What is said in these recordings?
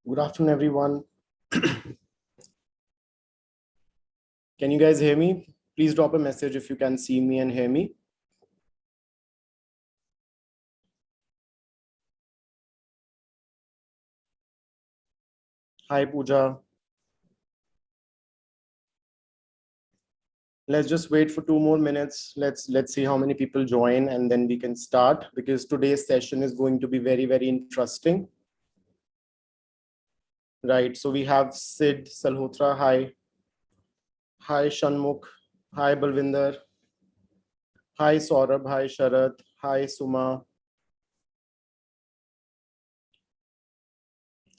Good afternoon, everyone. Can you guys hear me? Please drop a message if you can see me and hear me. Hi, Pooja. Let's just wait for 2 more minutes. Let's see how many people join and then we can start, because today's session is going to be very, very interesting. Right, so we have Sid Salhotra. Hi. Hi, Shanmukh. Hi, Balvinder. Hi, Saurabh. Hi, Sharat. Hi, Suma.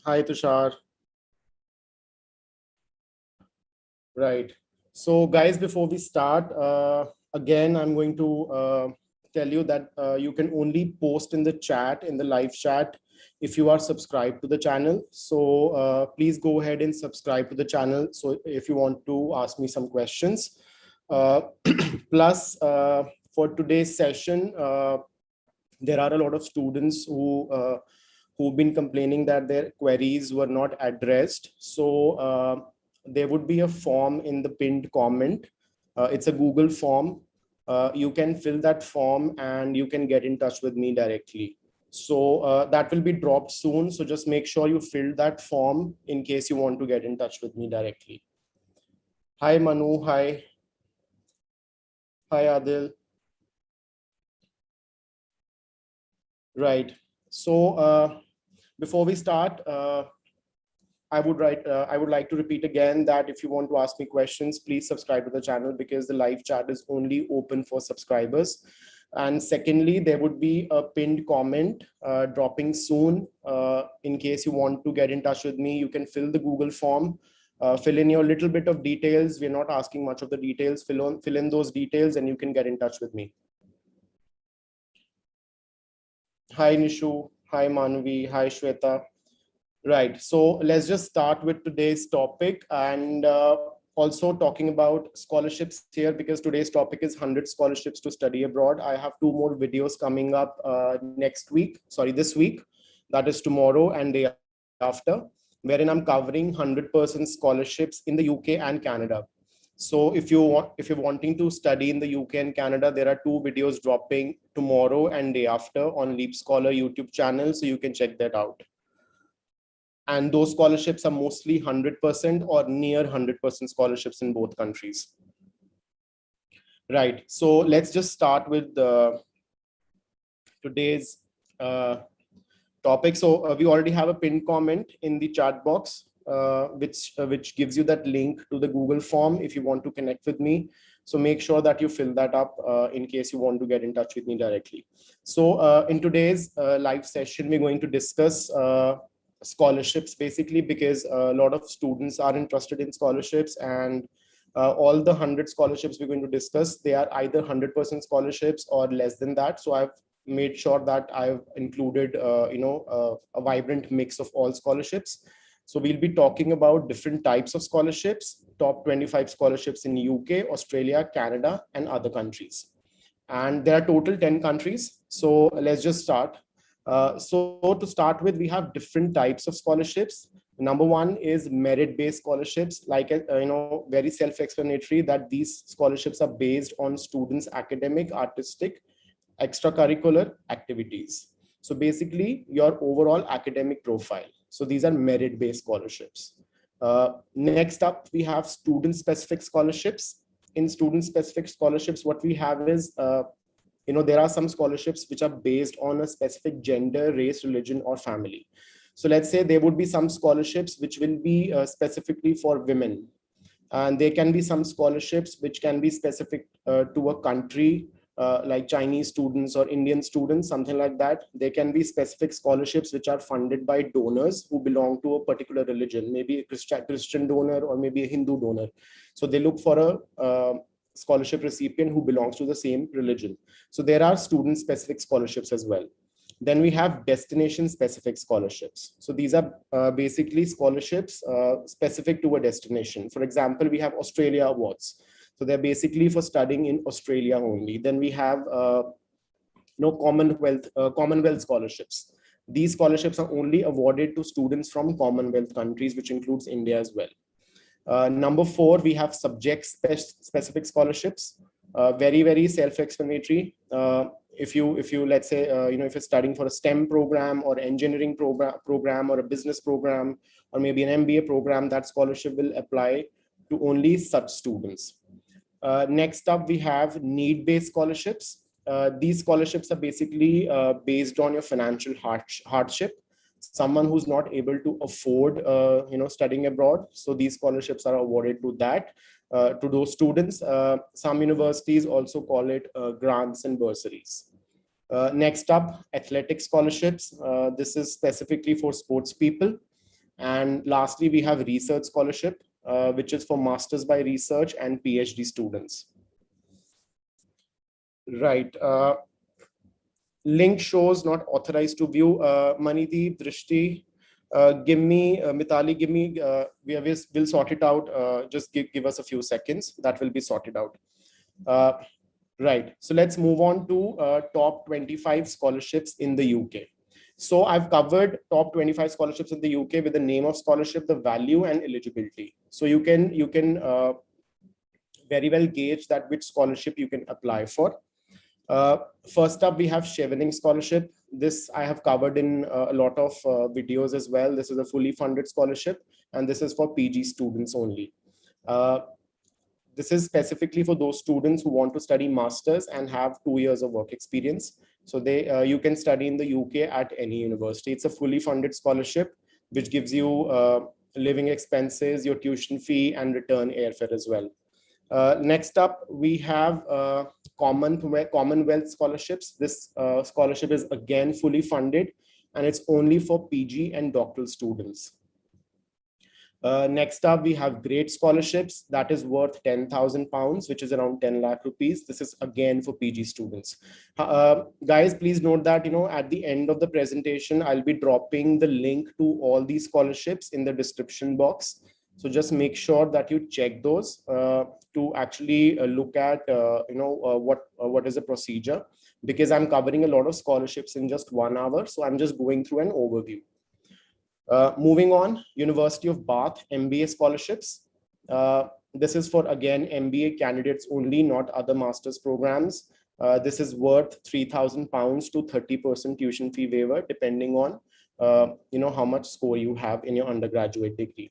Hi, Tushar. Right. So guys, before we start, again, I'm going to tell you that you can only post in the chat, in the live chat, if you are subscribed to the channel. So please go ahead and subscribe to the channel. So if you want to ask me some questions. Plus, for today's session, there are a lot of students who've been complaining that their queries were not addressed. So there would be a form in the pinned comment. It's a Google form. You can fill that form and you can get in touch with me directly. So that will be dropped soon. So just make sure you fill that form in case you want to get in touch with me directly. Hi, Manu. Hi. Hi, Adil. Right. So before we start, I would like to repeat again that if you want to ask me questions, please subscribe to the channel, because the live chat is only open for subscribers. And secondly, there would be a pinned comment dropping soon. In case you want to get in touch with me, you can fill the Google form, fill in your little bit of details. We're not asking much of the details. Fill in those details and you can get in touch with me. Hi, Nishu. Hi, Manvi. Hi, Shweta. Right. So let's just start with today's topic, and also talking about scholarships here, because today's topic is 100 scholarships to study abroad. I have 2 more videos coming up this week, that is tomorrow and day after, wherein I'm covering 100% scholarships in the UK and Canada. So if you're wanting to study in the UK and Canada, there are 2 videos dropping tomorrow and day after on Leap Scholar YouTube channel, so you can check that out. And those scholarships are mostly 100% or near 100% scholarships in both countries. Right. So let's just start with today's topic. So we already have a pinned comment in the chat box, which gives you that link to the Google form if you want to connect with me. So make sure that you fill that up in case you want to get in touch with me directly. So in today's live session, we're going to discuss scholarships, basically, because a lot of students are interested in scholarships, and all the 100 scholarships we're going to discuss, they are either 100% scholarships or less than that. So I've made sure that I've included a vibrant mix of all scholarships. So we'll be talking about different types of scholarships, top 25 scholarships in UK, Australia, Canada, and other countries. And there are total 10 countries. So let's just start. So to start with, we have different types of scholarships. Number one is merit-based scholarships, like very self-explanatory that these scholarships are based on students' academic, artistic, extracurricular activities. So basically, your overall academic profile. So these are merit-based scholarships. Next up, we have student-specific scholarships. In student-specific scholarships, what we have is there are some scholarships which are based on a specific gender, race, religion, or family. So let's say there would be some scholarships which will be specifically for women. And there can be some scholarships which can be specific to a country, like Chinese students or Indian students, something like that. There can be specific scholarships which are funded by donors who belong to a particular religion, maybe a Christian donor or maybe a Hindu donor. So they look for a scholarship recipient who belongs to the same religion. So there are student-specific scholarships as well. Then we have destination-specific scholarships. So these are basically scholarships specific to a destination. For example, we have Australia Awards. So they're basically for studying in Australia only. Then we have Commonwealth scholarships. These scholarships are only awarded to students from Commonwealth countries, which includes India as well. Number 4, we have subject-specific scholarships. Very self-explanatory. If you let's say if you're studying for a STEM program or engineering program or a business program or maybe an MBA program, that scholarship will apply to only such students. Next up, we have need-based scholarships. These scholarships are basically based on your financial hardship. Someone who's not able to afford studying abroad, so these scholarships are awarded to those students. Some universities also call it grants and bursaries. Next up, athletic scholarships. This is specifically for sports people. And lastly, we have research scholarship, which is for masters by research and PhD students. Right. Link shows not authorized to view. Manideep, Drishti, give me, Mitali, give me, we'll sort it out. Just give us a few seconds. That will be sorted out. Right. So let's move on to top 25 scholarships in the UK. So I've covered top 25 scholarships in the UK with the name of scholarship, the value and eligibility. So you can very well gauge that which scholarship you can apply for. First up, we have Chevening Scholarship. This I have covered in a lot of videos as well. This is a fully funded scholarship, and this is for PG students only. This is specifically for those students who want to study masters and have 2 years of work experience. So you can study in the UK at any university. It's a fully funded scholarship, which gives you living expenses, your tuition fee, and return airfare as well. Next up, we have Commonwealth scholarships. This scholarship is again fully funded, and it's only for PG and doctoral students. Next up, we have Great Scholarships. That is worth £10,000, which is around 10 lakh rupees. This is again for PG students. Guys, please note that at the end of the presentation, I'll be dropping the link to all these scholarships in the description box. So just make sure that you check those to actually look at what is the procedure, because I'm covering a lot of scholarships in just 1 hour. So I'm just going through an overview. Moving on, University of Bath MBA scholarships. This is for, again, MBA candidates only, not other master's programs. This is worth £3,000 to 30% tuition fee waiver, depending on how much score you have in your undergraduate degree.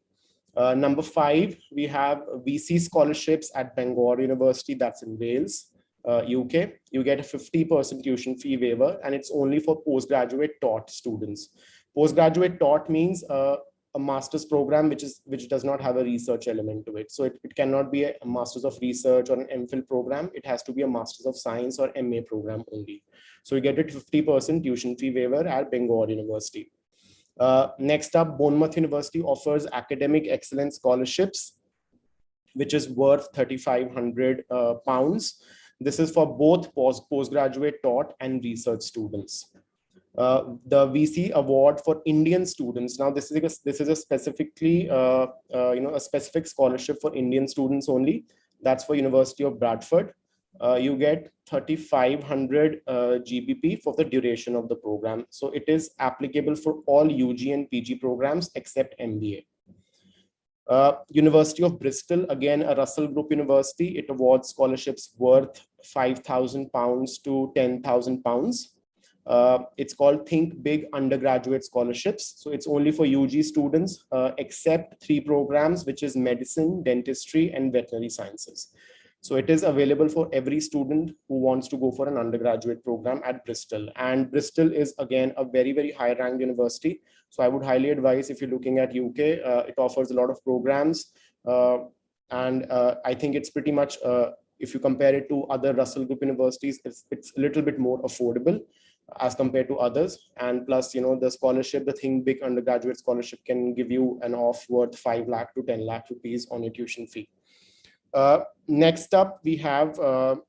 Number 5, we have VC scholarships at Bangor University, that's in Wales, UK. You get a 50% tuition fee waiver, and it's only for postgraduate taught students. Postgraduate taught means a master's program which does not have a research element to it. So it cannot be a master's of research or an MPhil program. It has to be a master's of science or MA program only. So you get a 50% tuition fee waiver at Bangor University. Next up, Bournemouth University offers academic excellence scholarships, which is worth £3,500. This is for both postgraduate taught and research students. The VC award for Indian students. Now, this is a specifically a specific scholarship for Indian students only. That's for University of Bradford. You get 3,500 GBP for the duration of the program. So it is applicable for all UG and PG programs except MBA. University of Bristol, again, a Russell Group university. It awards scholarships worth £5,000 to £10,000. It's called Think Big Undergraduate Scholarships. So it's only for UG students, except 3 programs, which is medicine, dentistry, and veterinary sciences. So it is available for every student who wants to go for an undergraduate program at Bristol. And Bristol is, again, a very high ranked university. So I would highly advise, if you're looking at UK, it offers a lot of programs. And I think it's pretty much, if you compare it to other Russell Group universities, it's a little bit more affordable as compared to others. And plus, the scholarship, the Think Big Undergraduate Scholarship, can give you an off worth 5 lakh to 10 lakh rupees on your tuition fee. Next up, we have the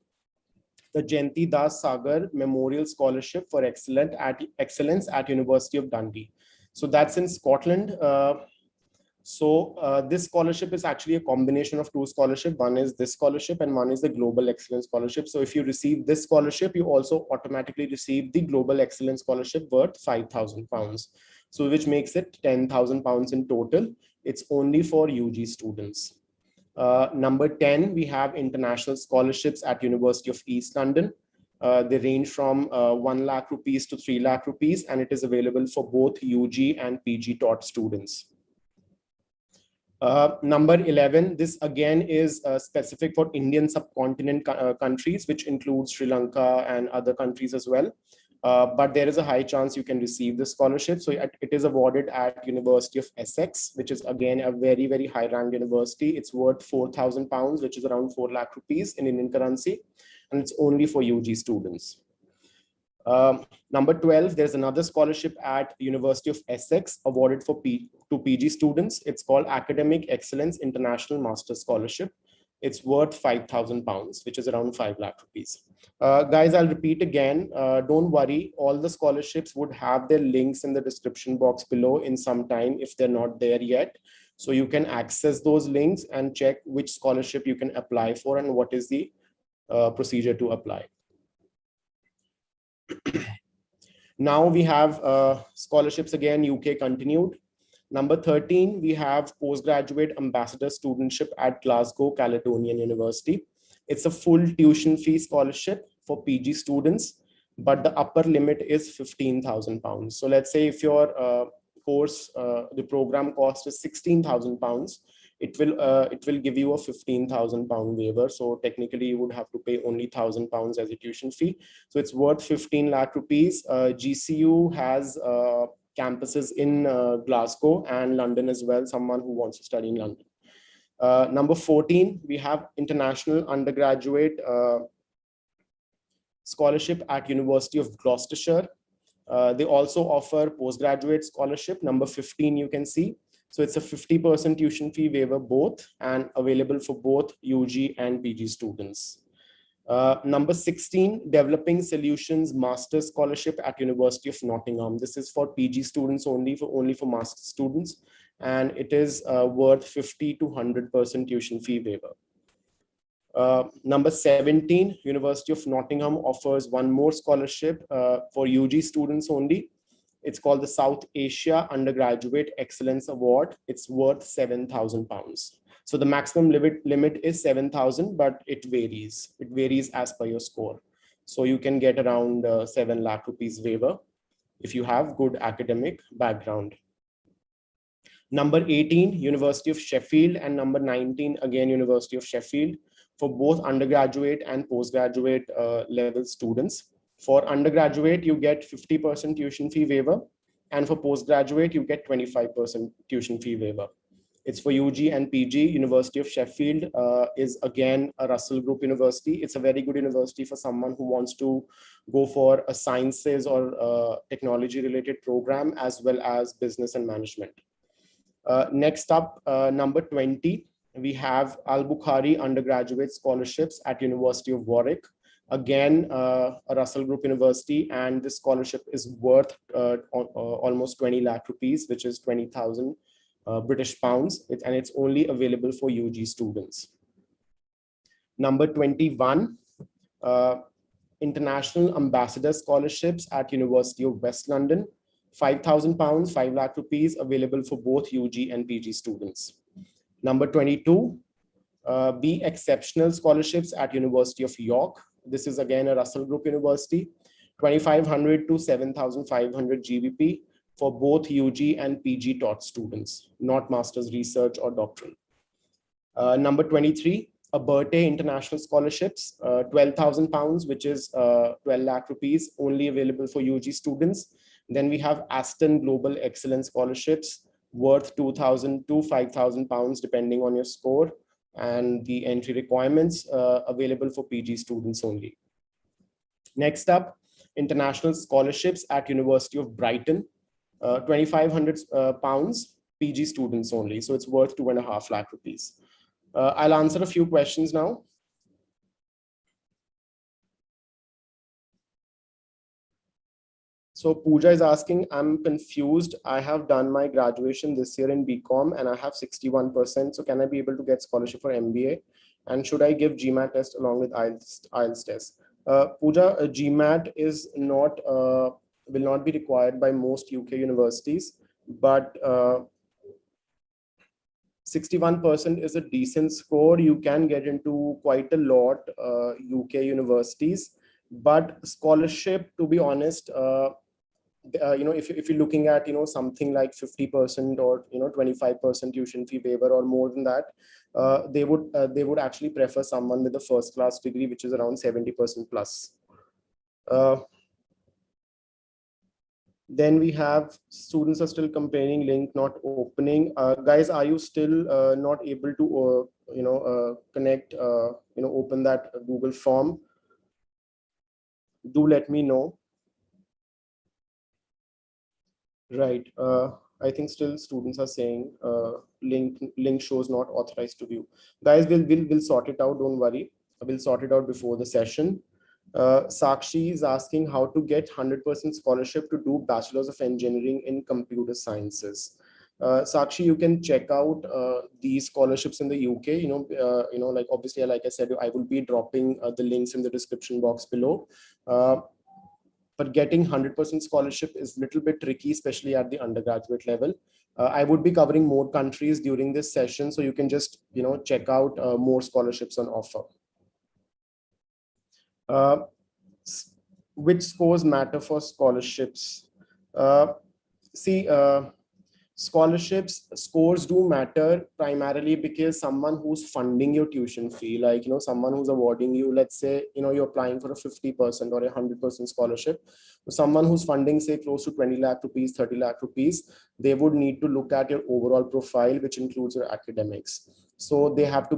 Jayanti Das Sagar Memorial Scholarship for Excellence at University of Dundee. So that's in Scotland. So this scholarship is actually a combination of two scholarships. One is this scholarship and one is the Global Excellence Scholarship. So if you receive this scholarship, you also automatically receive the Global Excellence Scholarship worth £5,000. So which makes it £10,000 in total. It's only for UG students. Number 10, we have international scholarships at University of East London. They range from 1 lakh rupees to 3 lakh rupees, and it is available for both UG and PG taught students. Number 11, this again is specific for Indian subcontinent countries, which includes Sri Lanka and other countries as well. But there is a high chance you can receive this scholarship. So it is awarded at University of Essex, which is again a very, very high ranked university. It's worth £4,000, which is around 4 lakh rupees in Indian currency. And it's only for UG students. Number 12, there's another scholarship at University of Essex awarded for to PG students. It's called Academic Excellence International Master Scholarship. It's worth £5,000, which is around 5 lakh rupees. Guys, I'll repeat again. Don't worry. All the scholarships would have their links in the description box below in some time if they're not there yet. So you can access those links and check which scholarship you can apply for and what is the procedure to apply. Now we have scholarships again, UK continued. Number 13, we have postgraduate ambassador studentship at Glasgow Caledonian University. It's a full tuition fee scholarship for PG students, but the upper limit is £15,000. So let's say if your course, the program cost is £16,000, it will give you a £15,000 waiver. So technically you would have to pay only £1,000 as a tuition fee. So it's worth 15 lakh rupees. GCU has campuses in Glasgow and London as well, someone who wants to study in London. Number 14, we have international undergraduate scholarship at University of Gloucestershire. They also offer postgraduate scholarship. Number 15, you can see. So it's a 50% tuition fee waiver both and available for both UG and PG students. Number 16, Developing Solutions Master's Scholarship at University of Nottingham. This is for PG students only for master students, and it is worth 50 to 100% tuition fee waiver. Number 17, University of Nottingham offers one more scholarship for UG students only. It's called the South Asia Undergraduate Excellence Award. It's worth £7,000. So the maximum limit is 7,000, but it varies. It varies as per your score. So you can get around 7 lakh rupees waiver if you have good academic background. Number 18, University of Sheffield, and number 19, again, University of Sheffield, for both undergraduate and postgraduate level students. For undergraduate, you get 50% tuition fee waiver, and for postgraduate, you get 25% tuition fee waiver. It's for UG and PG. University of Sheffield is again a Russell Group university. It's a very good university for someone who wants to go for a sciences or technology related program, as well as business and management. Next up, number 20, we have Al-Bukhari undergraduate scholarships at University of Warwick. Again, a Russell Group university, and this scholarship is worth almost 20 lakh rupees, which is 20,000 British pounds, and it's only available for UG students. Number 21, International Ambassador Scholarships at University of West London. £5,000, 5 lakh rupees, available for both UG and PG students. Number 22, Be Exceptional Scholarships at University of York. This is again a Russell Group university, 2,500 to 7,500 GBP for both UG and PG taught students, not master's research or doctoral. Number 23, Aberte International Scholarships, £12,000, which is 12 lakh rupees, only available for UG students. Then we have Aston Global Excellence Scholarships, worth £2,000 to £5,000, depending on your score and the entry requirements, available for PG students only. Next up, international scholarships at University of Brighton, £2,500, PG students only. So it's worth 2.5 lakh rupees. I'll answer a few questions now. So Pooja is asking, I'm confused. I have done my graduation this year in BCom and I have 61%. So can I be able to get scholarship for MBA? And should I give Gmat test along with IELTS test? Pooja, Gmat is not will not be required by most UK universities, but 61% is a decent score. You can get into quite a lot UK universities, but scholarship, to be honest, if you're looking at something like 50% or 25% tuition fee waiver or more than that, they would actually prefer someone with a first class degree, which is around 70% plus. Then we have students are still complaining, link not opening. Guys, are you still not able to connect, open that Google form? Do let me know. Right. I think still students are saying link shows not authorized to view. Guys, we'll sort it out. Don't worry. We'll sort it out before the session. Sakshi is asking how to get 100% scholarship to do Bachelor's of Engineering in Computer Sciences. Sakshi, you can check out these scholarships in the UK. Like obviously, like I said, I will be dropping the links in the description box below. But getting 100% scholarship is a little bit tricky, especially at the undergraduate level. I would be covering more countries during this session, so you can just check out more scholarships on offer. Which scores matter for scholarships? Scholarships scores do matter primarily because someone who's funding your tuition fee, like someone who's awarding you, let's say you're applying for a 50% or 100% scholarship, so someone who's funding say close to 20 lakh rupees, 30 lakh rupees, they would need to look at your overall profile, which includes your academics. So they have to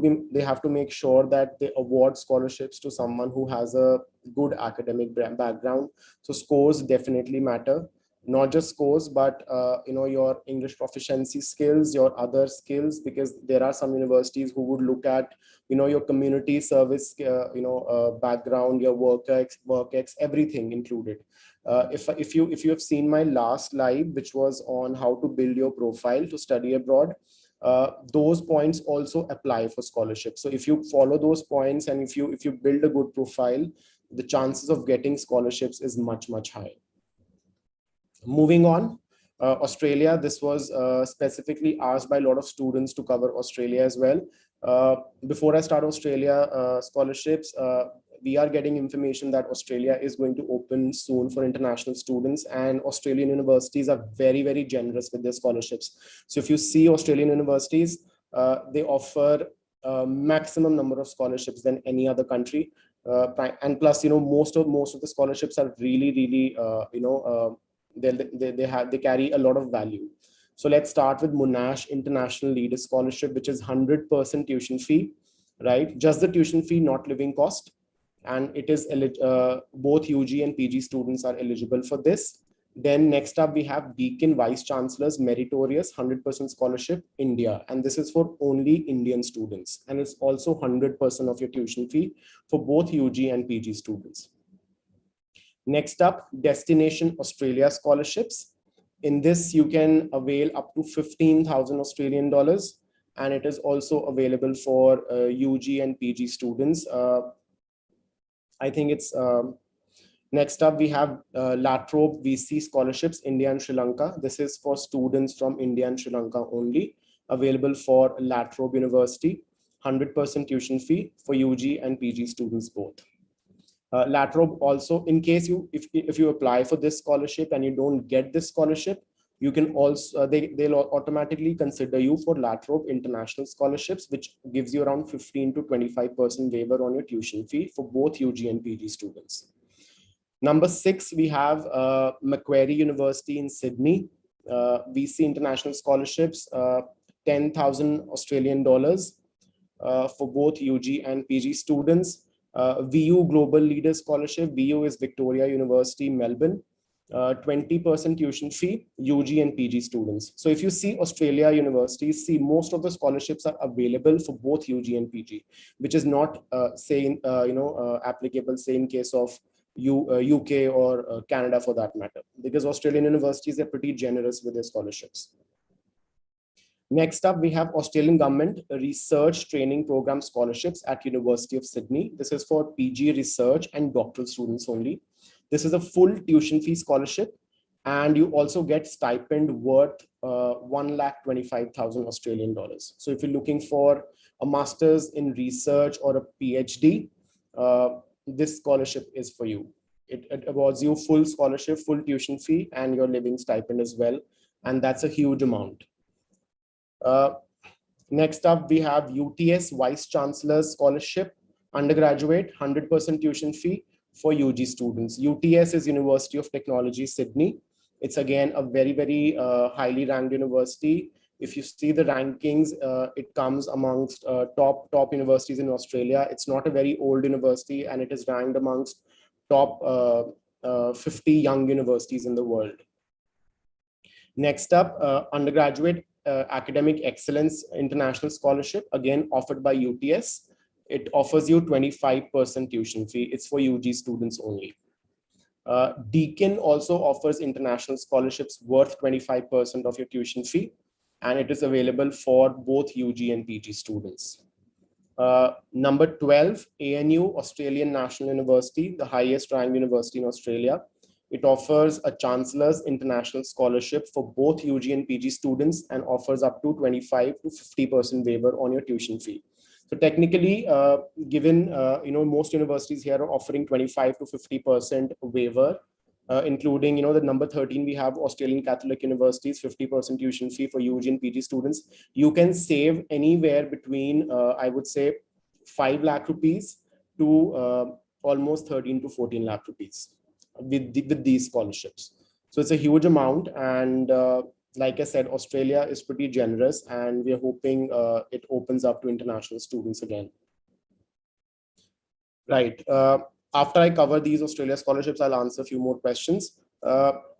make sure that they award scholarships to someone who has a good academic background. So scores definitely matter. Not just scores, but your English proficiency skills, your other skills, because there are some universities who would look at your community service background, your work ex, everything included. If you have seen my last live, which was on how to build your profile to study abroad, those points also apply for scholarship. So if you follow those points and if you build a good profile, the chances of getting scholarships is much higher. Moving on, Australia, this was specifically asked by a lot of students to cover Australia as well. Before I start Australia scholarships, we are getting information that Australia is going to open soon for international students, and Australian universities are very generous with their scholarships. So if you see Australian universities, they offer maximum number of scholarships than any other country. And plus, most of the scholarships are really they carry a lot of value. So let's start with Monash International Leader Scholarship, which is 100% tuition fee, right? Just the tuition fee, not living cost. And it is both UG and PG students are eligible for this. Then next up, we have Deakin Vice Chancellor's Meritorious 100% Scholarship, India. And this is for only Indian students. And it's also 100% of your tuition fee for both UG and PG students. Next up, Destination Australia scholarships. In this, you can avail up to 15,000 Australian dollars, and it is also available for UG and PG students. I think it's next up we have Latrobe VC scholarships, India and Sri Lanka. This is for students from India and Sri Lanka only, available for Latrobe University, 100% tuition fee for UG and PG students both. Latrobe also, in case if you apply for this scholarship and you don't get this scholarship, you can also they'll automatically consider you for Latrobe International Scholarships, which gives you around 15 to 25% waiver on your tuition fee for both UG and PG students. Number 6, we have Macquarie University in Sydney, VC International Scholarships, 10,000 Australian dollars for both UG and PG students. VU Global Leader Scholarship, VU is Victoria University, Melbourne, 20% tuition fee, UG and PG students. So if you see Australia universities, see most of the scholarships are available for both UG and PG, which is not applicable, say in case of UK or Canada for that matter, because Australian universities are pretty generous with their scholarships. Next up, we have Australian Government Research Training Program Scholarships at University of Sydney. This is for PG research and doctoral students only. This is a full tuition fee scholarship, and you also get stipend worth 1,25,000 Australian dollars. So if you're looking for a master's in research or a PhD, this scholarship is for you. It awards you full scholarship, full tuition fee, and your living stipend as well. And that's a huge amount. Next up, we have UTS Vice Chancellor's Scholarship, undergraduate, 100% tuition fee for UG students. UTS is University of Technology, Sydney. It's again a very, very highly ranked university. If you see the rankings, it comes amongst top universities in Australia. It's not a very old university, and it is ranked amongst top 50 young universities in the world. Next up, undergraduate academic excellence international scholarship, again offered by UTS. It offers you 25% tuition fee. It's for UG students only. Deakin also offers international scholarships worth 25% of your tuition fee, and it is available for both UG and PG students. Number 12, ANU, Australian National University, the highest ranked university in Australia. It offers a Chancellor's International Scholarship for both UG and PG students and offers up to 25 to 50% waiver on your tuition fee. So technically, given most universities here are offering 25 to 50% waiver, including the number 13, we have Australian Catholic Universities, 50% tuition fee for UG and PG students. You can save anywhere between I would say 5 lakh rupees to almost 13 to 14 lakh rupees with these scholarships. So it's a huge amount, and like I said, Australia is pretty generous, and we're hoping it opens up to international students again. Right. After I cover these Australia scholarships, I'll answer a few more questions.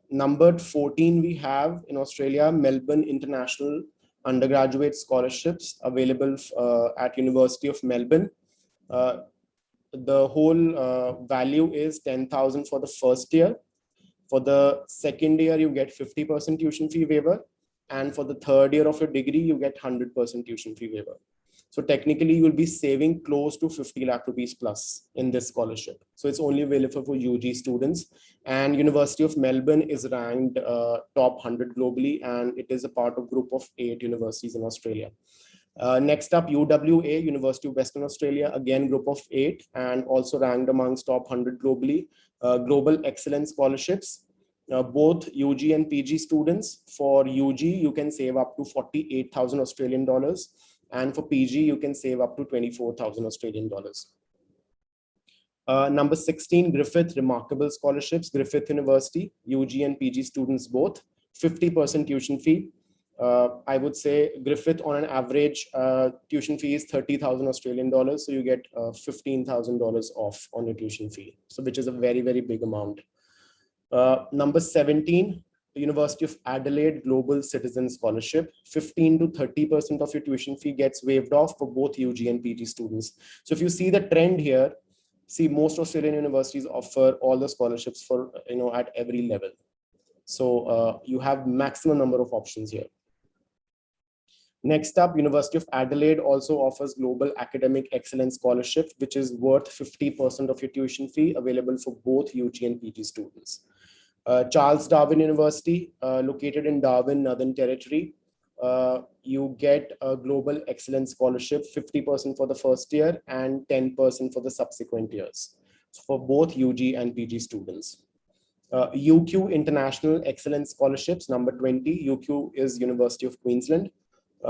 Number 14, we have in Australia, Melbourne International Undergraduate Scholarships available at University of Melbourne. The whole value is 10,000 for the first year. For the second year, you get 50% tuition fee waiver. And for the third year of your degree, you get 100% tuition fee waiver. So technically, you'll be saving close to 50 lakh rupees plus in this scholarship. So it's only available for UG students. And University of Melbourne is ranked top 100 globally, and it is a part of group of 8 universities in Australia. Next up, UWA, University of Western Australia, again, group of 8, and also ranked amongst top 100 globally. Global Excellence Scholarships, both UG and PG students. For UG, you can save up to 48,000 Australian dollars. And for PG, you can save up to 24,000 Australian dollars. Number 16, Griffith Remarkable Scholarships, Griffith University, UG and PG students both, 50% tuition fee. I would say Griffith on an average tuition fee is 30,000 Australian dollars. So you get $15,000 off on your tuition fee. So which is a very, very big amount. Number 17, University of Adelaide Global Citizen Scholarship, 15 to 30% of your tuition fee gets waived off for both UG and PG students. So if you see the trend here, see most Australian universities offer all the scholarships for, at every level. So you have maximum number of options here. Next up, University of Adelaide also offers Global Academic Excellence Scholarship, which is worth 50% of your tuition fee, available for both UG and PG students. Charles Darwin University, located in Darwin, Northern Territory, you get a Global Excellence Scholarship, 50% for the first year and 10% for the subsequent years, so for both UG and PG students. UQ International Excellence Scholarships, number 20, UQ is University of Queensland.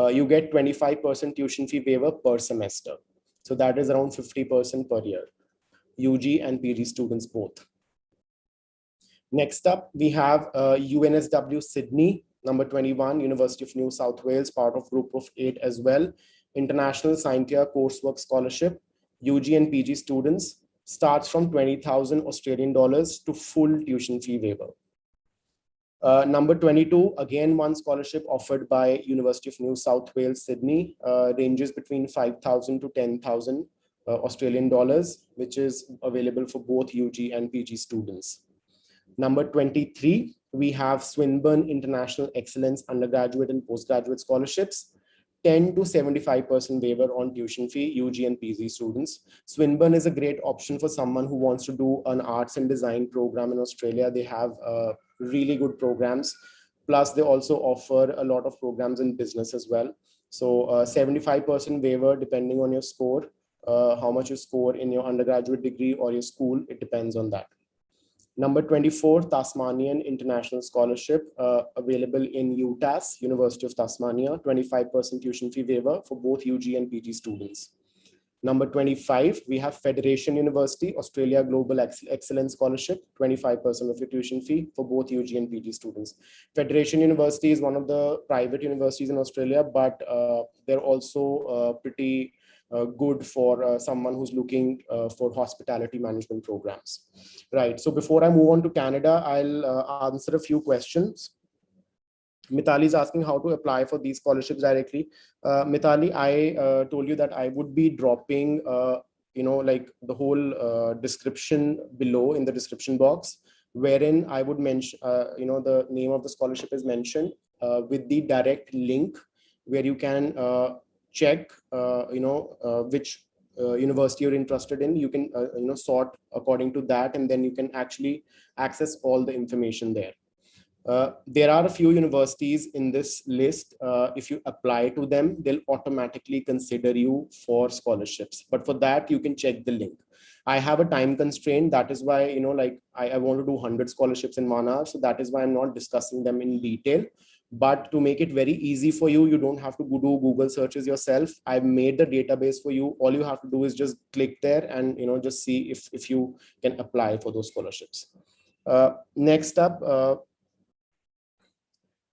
You get 25% tuition fee waiver per semester. So that is around 50% per year, UG and PG students both. Next up, we have UNSW Sydney, number 21, University of New South Wales, part of group of 8 as well. International Scientia Coursework Scholarship, UG and PG students, starts from 20,000 Australian dollars to full tuition fee waiver. Number 22, again, one scholarship offered by University of New South Wales, Sydney, ranges between 5,000 to 10,000 Australian dollars, which is available for both UG and PG students. Number 23, we have Swinburne International Excellence Undergraduate and Postgraduate Scholarships, 10 to 75% waiver on tuition fee, UG and PG students. Swinburne is a great option for someone who wants to do an arts and design program in Australia. They have really good programs. Plus, they also offer a lot of programs in business as well. So 75% waiver depending on your score, how much you score in your undergraduate degree or your school, it depends on that. Number 24, Tasmanian International Scholarship, available in UTAS, University of Tasmania, 25% tuition fee waiver for both UG and PG students. Number 25, we have Federation University, Australia Global Excellence Scholarship, 25% of your tuition fee for both UG and PG students. Federation University is one of the private universities in Australia, but they're also pretty good for someone who's looking for hospitality management programs. Right, so before I move on to Canada, I'll answer a few questions. Mithali is asking how to apply for these scholarships directly. Mithali, I told you that I would be dropping, like the whole description below in the description box, wherein I would mention, the name of the scholarship is mentioned with the direct link where you can check, which university you're interested in. You can, sort according to that, and then you can actually access all the information there. There are a few universities in this list. If you apply to them, they'll automatically consider you for scholarships. But for that, you can check the link. I have a time constraint. That is why, I want to do 100 scholarships in 1 hour. So that is why I'm not discussing them in detail. But to make it very easy for you, you don't have to do Google searches yourself. I've made the database for you. All you have to do is just click there and, just see if you can apply for those scholarships. Next up,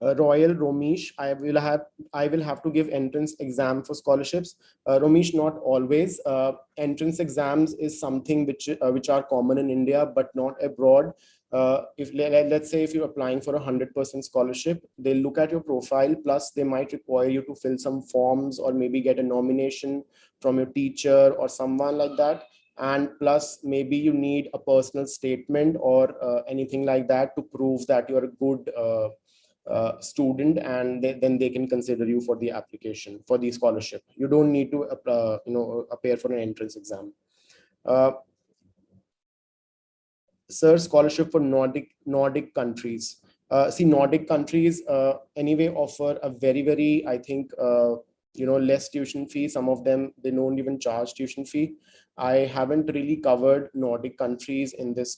Royal Romesh, I will have to give entrance exam for scholarships. Romesh, not always. Entrance exams is something which are common in India but not abroad. Let's say if you're applying for 100% scholarship, they'll look at your profile, plus they might require you to fill some forms or maybe get a nomination from your teacher or someone like that. And plus maybe you need a personal statement or anything like that to prove that you're a good student, and then they can consider you for the application for the scholarship. You don't need to appear for an entrance exam. Sir, scholarship for Nordic countries. See, Nordic countries anyway offer a very, I think, less tuition fee. Some of them, they don't even charge tuition fee. I haven't really covered Nordic countries in this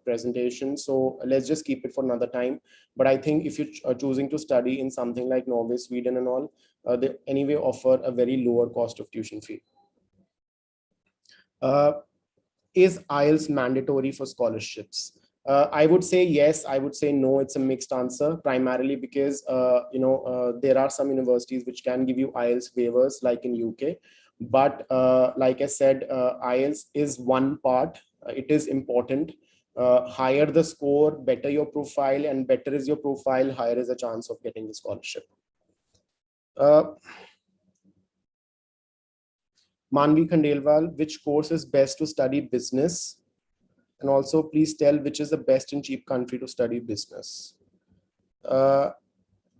presentation. So let's just keep it for another time. But I think if you're choosing to study in something like Norway, Sweden and all, they anyway offer a very lower cost of tuition fee. Is IELTS mandatory for scholarships? I would say yes. I would say no. It's a mixed answer, primarily because there are some universities which can give you IELTS waivers, like in UK. But like I said, IELTS is one part. It is important. Higher the score, better your profile, and better is your profile, higher is the chance of getting the scholarship. Manvi Khandelwal, which course is best to study business? And also please tell which is the best and cheap country to study business.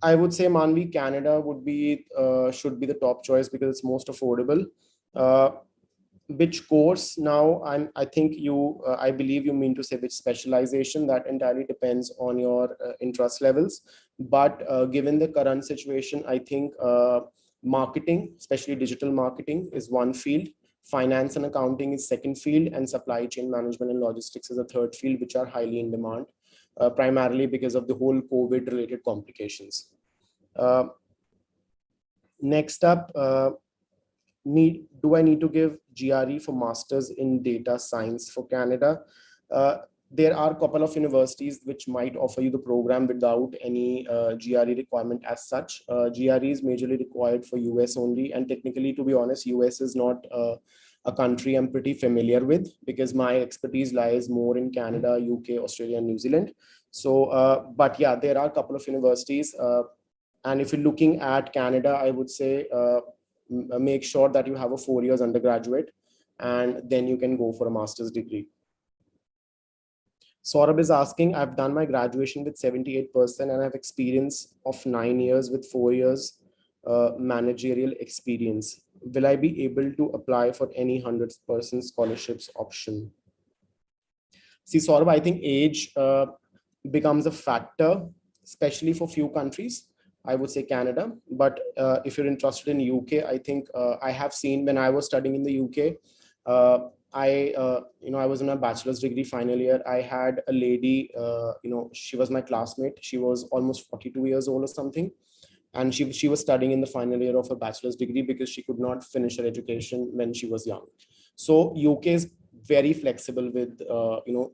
I would say, Manvi, Canada would be should be the top choice because it's most affordable. Which course now? I think I believe you mean to say which specialization. That entirely depends on your interest levels. But given the current situation, I think marketing, especially digital marketing, is one field. Finance and accounting is second field, and supply chain management and logistics is a third field, which are highly in demand, primarily because of the whole COVID-related complications. Next up, do I need to give GRE for masters in data science for Canada? There are a couple of universities which might offer you the program without any GRE requirement as such. GRE is majorly required for US only, and technically, to be honest, US is not a country I'm pretty familiar with because my expertise lies more in Canada, UK, Australia, and New Zealand. So, but yeah, there are a couple of universities. And if you're looking at Canada, I would say make sure that you have a 4 years undergraduate, and then you can go for a master's degree. Saurabh is asking, I've done my graduation with 78% and I have experience of 9 years with 4 years managerial experience. Will I be able to apply for any 100% scholarships option? See, Saurabh, I think age becomes a factor, especially for few countries. I would say Canada, but if you're interested in UK, I think I have seen when I was studying in the UK, I was in a bachelor's degree final year. I had a lady, she was my classmate. She was almost 42 years old or something. And she was studying in the final year of her bachelor's degree because she could not finish her education when she was young. So UK is very flexible with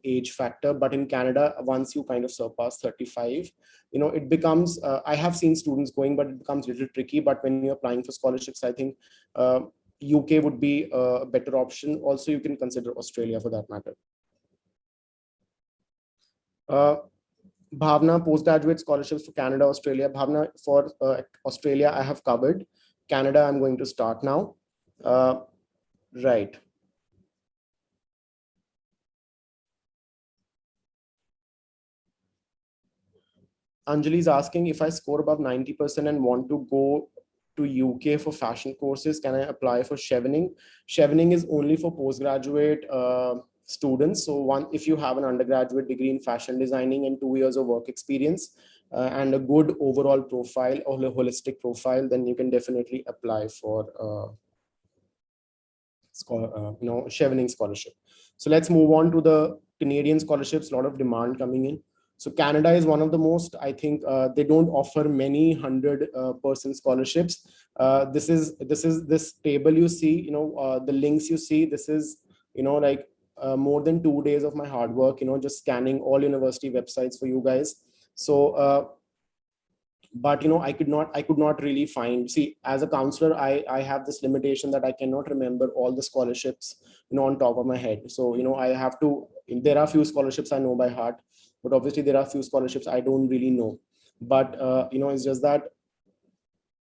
age factor, but in Canada, once you kind of surpass 35, it becomes I have seen students going, but it becomes a little tricky. But when you're applying for scholarships, I think UK would be a better option. Also, you can consider Australia for that matter. Bhavna, postgraduate scholarships for Canada, Australia. Bhavna, for Australia, I have covered. Canada, I'm going to start now. Right. Anjali is asking, if I score above 90% and want to go to UK for fashion courses, can I apply for chevening? Chevening is only for postgraduate students. So if you have an undergraduate degree in fashion designing and 2 years of work experience and a good overall profile or a holistic profile, then you can definitely apply for chevening scholarship. So let's move on to the Canadian scholarships. A lot of demand coming in. So Canada is one of the most, I think they don't offer many 100% scholarships. This table you see, the links you see, this is, like more than 2 days of my hard work, just scanning all university websites for you guys. So, but I could not really find. See, as a counselor, I have this limitation that I cannot remember all the scholarships, on top of my head. So, I have to. There are few scholarships I know by heart, but obviously there are few scholarships I don't really know. But it's just that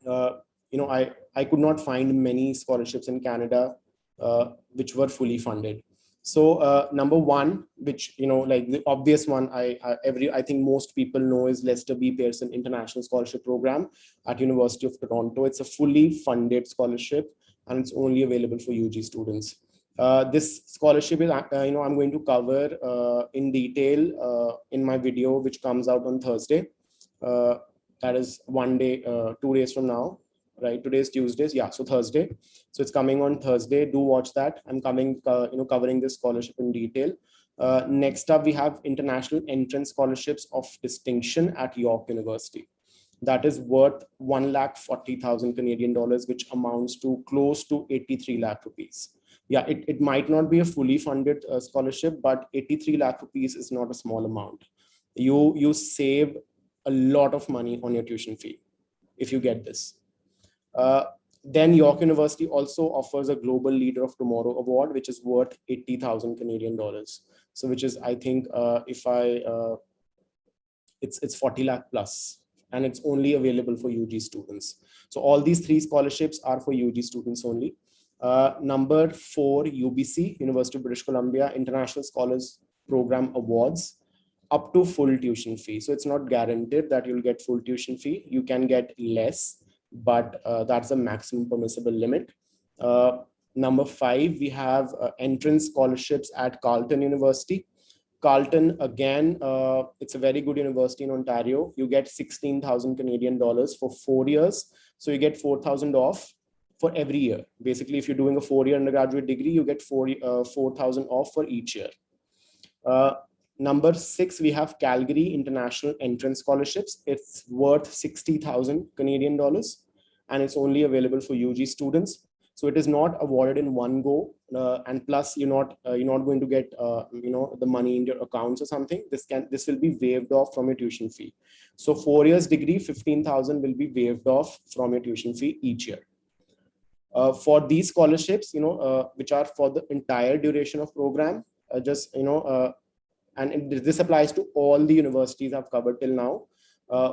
I could not find many scholarships in Canada which were fully funded. So number one, which like the obvious one, I think most people know, is Lester B. Pearson International Scholarship Program at University of Toronto. It's a fully funded scholarship and it's only available for UG students. This scholarship is, I'm going to cover in detail in my video, which comes out on Thursday. That is 2 days from now, right? Today is Tuesday, yeah. So Thursday. So it's coming on Thursday. Do watch that. I'm coming, covering this scholarship in detail. Next up, we have international entrance scholarships of distinction at York University. That is worth 1,40,000 Canadian dollars, which amounts to close to 83 lakh rupees. Yeah, it might not be a fully funded scholarship, but 83 lakh rupees is not a small amount. You save a lot of money on your tuition fee if you get this. Then York University also offers a Global Leader of Tomorrow Award, which is worth 80,000 Canadian dollars. So which is, I think, it's 40 lakh plus, and it's only available for UG students. So all these three scholarships are for UG students only. Number 4, UBC, University of British Columbia, International Scholars Program Awards, up to full tuition fee. So it's not guaranteed that you'll get full tuition fee. You can get less, but that's the maximum permissible limit. Number 5, we have entrance scholarships at Carleton University. Carlton, again, it's a very good university in Ontario. You get 16,000 Canadian dollars for 4 years. So you get 4,000 off for every year. Basically, if you're doing a 4-year undergraduate degree, you get 4,000 off for each year. Number 6, we have Calgary International Entrance Scholarships. It's worth 60,000 Canadian dollars, and it's only available for UG students. So it is not awarded in one go, and plus you're not going to get the money in your accounts or something. This will be waived off from your tuition fee. So 4 years degree, 15,000 will be waived off from your tuition fee each year. For these scholarships, which are for the entire duration of program, and this applies to all the universities I've covered till now.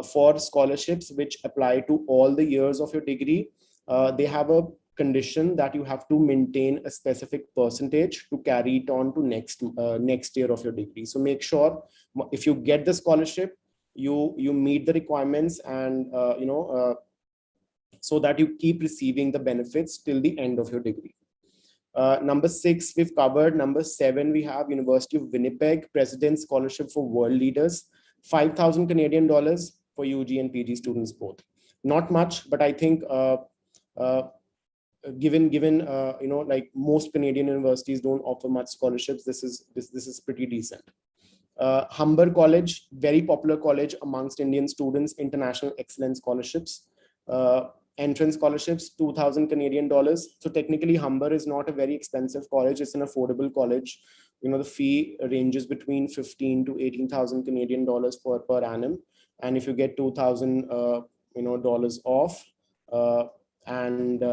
For scholarships which apply to all the years of your degree, they have a condition that you have to maintain a specific percentage to carry it on to next year of your degree. So make sure if you get the scholarship, you meet the requirements, and so that you keep receiving the benefits till the end of your degree. Number 6 we've covered. Number 7 we have University of Winnipeg President's Scholarship for World Leaders, 5,000 Canadian dollars for UG and PG students both. Not much, but I think given like most Canadian universities don't offer much scholarships, this is pretty decent. Humber College, very popular college amongst Indian students, International Excellence Scholarships. Entrance scholarships, 2,000 Canadian dollars. So technically Humber is not a very expensive college. It's an affordable college. The fee ranges between 15 to 18,000 Canadian dollars per annum. And if you get 2,000 dollars off, and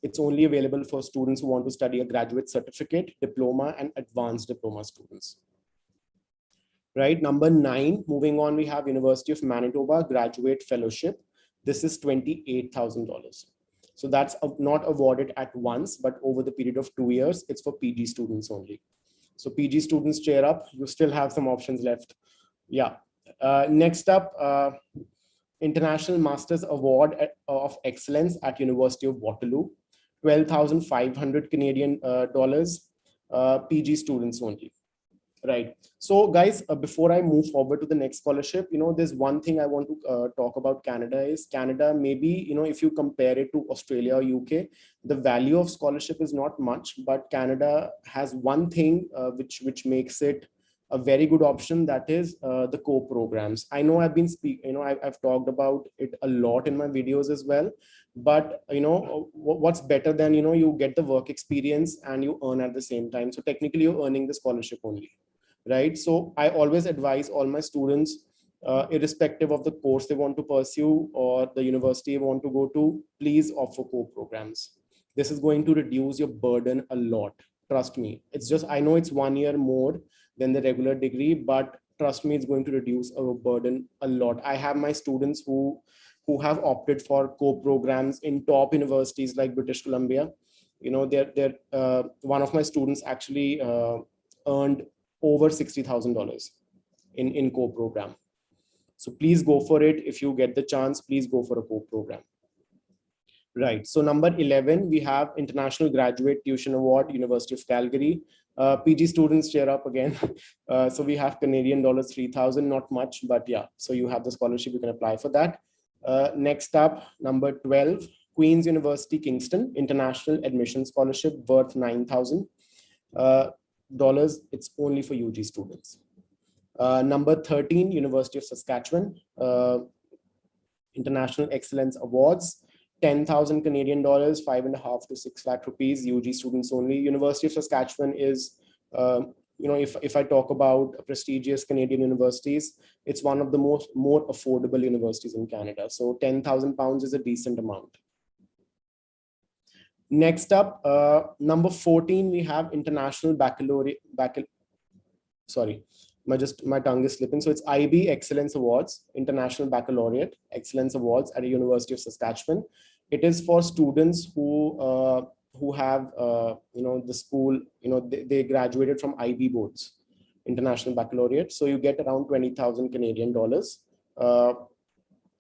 it's only available for students who want to study a graduate certificate, diploma, and advanced diploma students. Right, number 9, moving on, we have University of Manitoba Graduate Fellowship. This is $28,000. So that's not awarded at once, but over the period of 2 years, it's for PG students only. So PG students, cheer up, you still have some options left. Yeah. Next up, International Masters Award of Excellence at University of Waterloo, 12,500 Canadian dollars, PG students only. Right. So guys, before I move forward to the next scholarship, there's one thing I want to talk about Canada is Canada, maybe, if you compare it to Australia or UK, the value of scholarship is not much, but Canada has one thing which makes it a very good option, that is the co-programs. I know I've been I've talked about it a lot in my videos as well, but what's better than, you get the work experience and you earn at the same time. So technically you're earning the scholarship only. Right. So I always advise all my students, irrespective of the course they want to pursue or the university they want to go to, please offer co-programs. This is going to reduce your burden a lot. Trust me. It's just, I know it's 1 year more than the regular degree, but trust me, it's going to reduce our burden a lot. I have my students who have opted for co-programs in top universities like British Columbia. One of my students actually earned over $60,000 in co-program. So please go for it. If you get the chance, please go for a co-program. Right. So number 11, we have International Graduate Tuition Award, University of Calgary. PG students, cheer up again. So we have Canadian dollars 3,000, not much, but yeah. So you have the scholarship, you can apply for that. Next up, number 12, Queen's University, Kingston, International Admission Scholarship worth $9,000. It's only for UG students. Number 13, University of Saskatchewan, International Excellence Awards, 10,000 Canadian dollars, 5.5 to 6 lakh rupees, UG students only. University of Saskatchewan is, if I talk about prestigious Canadian universities, it's one of the more affordable universities in Canada. So 10,000 pounds is a decent amount. Next up, number 14, we have International Baccalaureate, my tongue is slipping. So it's IB Excellence Awards, International Baccalaureate Excellence Awards at the University of Saskatchewan. It is for students who have, the school, they graduated from IB boards, International Baccalaureate. So you get around 20,000 Canadian dollars.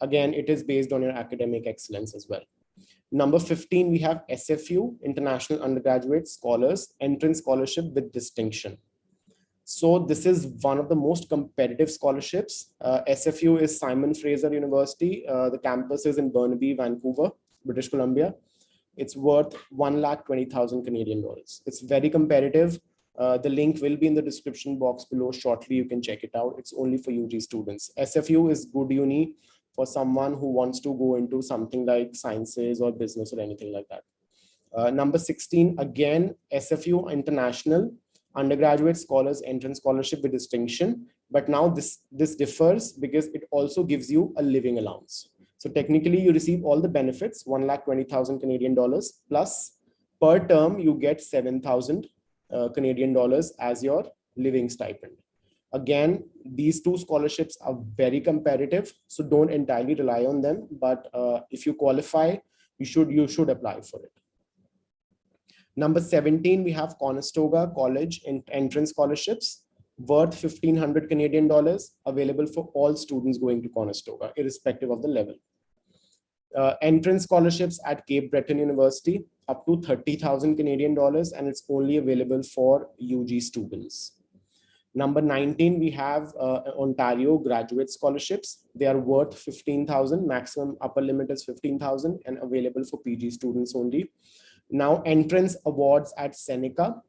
Again, it is based on your academic excellence as well. Number 15, we have SFU, International Undergraduate Scholars Entrance Scholarship with Distinction. So this is one of the most competitive scholarships. SFU is Simon Fraser University. The campus is in Burnaby, Vancouver, British Columbia. It's worth 1,20,000 Canadian dollars. It's very competitive. The link will be in the description box below shortly. You can check it out. It's only for UG students. SFU is good uni for someone who wants to go into something like sciences or business or anything like that. Number 16, again, SFU International Undergraduate Scholars Entrance Scholarship with Distinction. But now this differs because it also gives you a living allowance. So technically you receive all the benefits, 1,20,000 Canadian dollars, plus per term you get 7,000 Canadian dollars as your living stipend. Again, these two scholarships are very competitive, so don't entirely rely on them. But if you qualify, you should apply for it. Number 17, we have Conestoga College in entrance scholarships worth 1,500 Canadian dollars, available for all students going to Conestoga, irrespective of the level. Entrance scholarships at Cape Breton University up to 30,000 Canadian dollars, and it's only available for UG students. Number 19, we have Ontario graduate scholarships. They are worth 15,000, maximum upper limit is 15,000 and available for PG students only. Now entrance awards at Seneca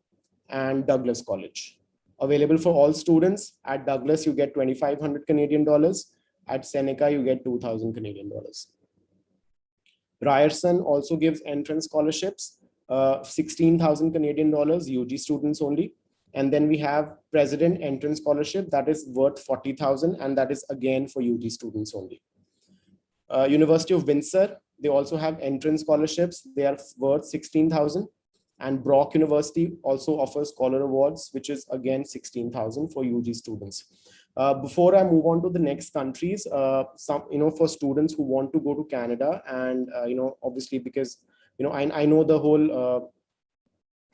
and Douglas College. Available for all students. At Douglas, you get 2,500 Canadian dollars. At Seneca, you get 2,000 Canadian dollars. Ryerson also gives entrance scholarships, 16,000 Canadian dollars, UG students only. And then we have President Entrance Scholarship that is worth 40,000, and that is again for UG students only. University of Windsor, they also have entrance scholarships. They are worth 16,000. And Brock University also offers scholar awards, which is again 16,000 for UG students. Before I move on to the next countries, for students who want to go to Canada, and obviously because I know the whole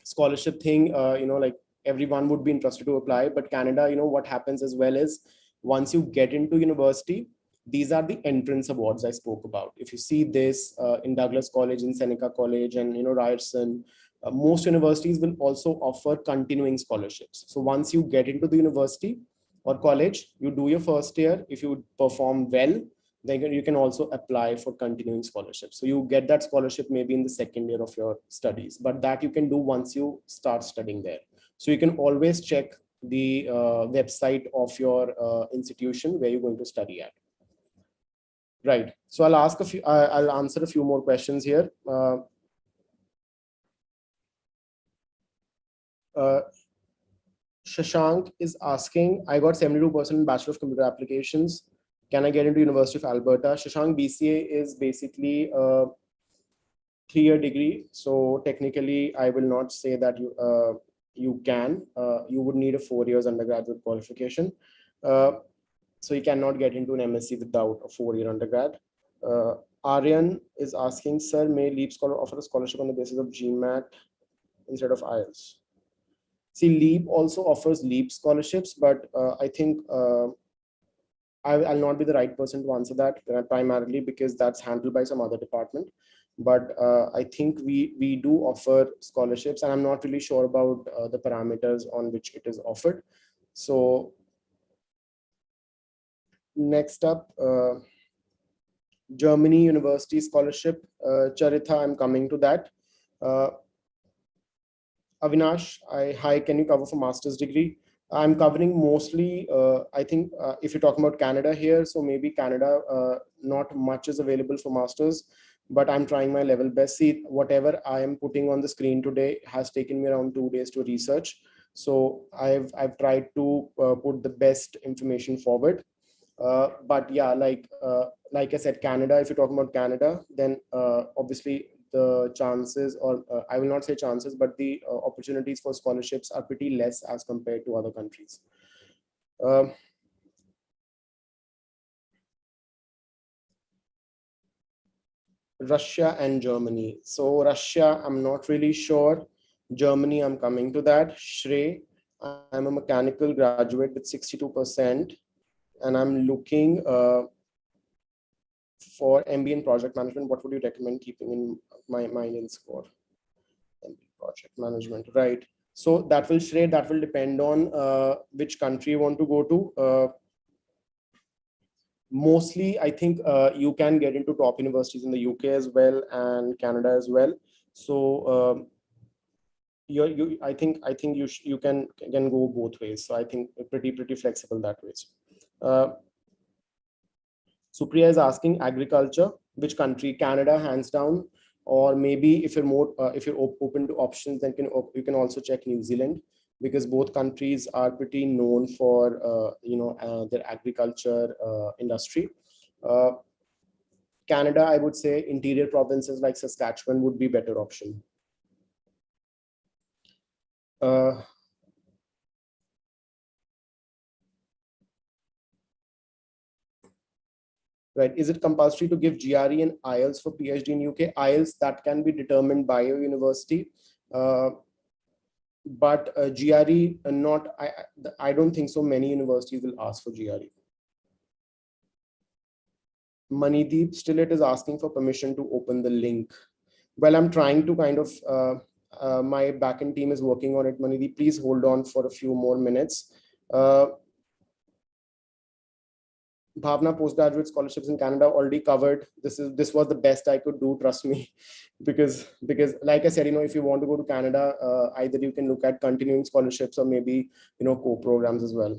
scholarship thing, like everyone would be interested to apply, but Canada, what happens as well is once you get into university, these are the entrance awards I spoke about. If you see this in Douglas College, in Seneca College, and Ryerson, most universities will also offer continuing scholarships. So once you get into the university or college, you do your first year. If you perform well, then you can also apply for continuing scholarships. So you get that scholarship maybe in the second year of your studies, but that you can do once you start studying there. So you can always check the website of your institution where you're going to study at. Right. So I'll answer a few more questions here. Shashank is asking, I got 72% in Bachelor of Computer Applications. Can I get into University of Alberta? Shashank, BCA is basically a 3-year degree. So technically, I will not say that you can. You would need a 4 years undergraduate qualification. So you cannot get into an MSc without a 4-year undergrad. Aryan is asking, sir, may LEAP Scholar offer a scholarship on the basis of GMAT instead of IELTS? See, LEAP also offers LEAP scholarships, but I think I'll not be the right person to answer that primarily because that's handled by some other department. But I think we do offer scholarships, and I'm not really sure about the parameters on which it is offered. So next up, Germany University Scholarship. Charitha, I'm coming to that. Avinash, hi, can you cover for master's degree? I'm covering mostly, I think if you're talking about Canada here, so maybe Canada, not much is available for master's, but I'm trying my level best. See, whatever I am putting on the screen today has taken me around 2 days to research. So I've tried to put the best information forward. But yeah, like I said, Canada, if you're talking about Canada, then obviously the chances, or I will not say chances, but the opportunities for scholarships are pretty less as compared to other countries. Russia and Germany. So Russia, I'm not really sure. Germany, I'm coming to that. Shrey, I'm a mechanical graduate with 62%, and I'm looking for MBA in project management. What would you recommend keeping in my mind in score? MBA project management, right? So that will, Shrey, that will depend on which country you want to go to. Mostly, I think you can get into top universities in the UK as well and Canada as well. So I think you can go both ways. So I think pretty flexible that way. Supriya is asking agriculture, which country? Canada, hands down. Or maybe if you're more if you're open to options, then you can also check New Zealand, because both countries are pretty known for their agriculture industry. Canada, I would say interior provinces like Saskatchewan would be better option. right? Is it compulsory to give GRE and IELTS for PhD in UK? IELTS, that can be determined by your university. But GRE, not, I don't think so many universities will ask for GRE. Manideep, still it is asking for permission to open the link. Well, I'm trying to kind of, my backend team is working on it. Manideep, please hold on for a few more minutes. Bhavna, postgraduate scholarships in Canada already covered. This was the best I could do, trust me, because like I said, if you want to go to Canada, either you can look at continuing scholarships or maybe co-programs as well.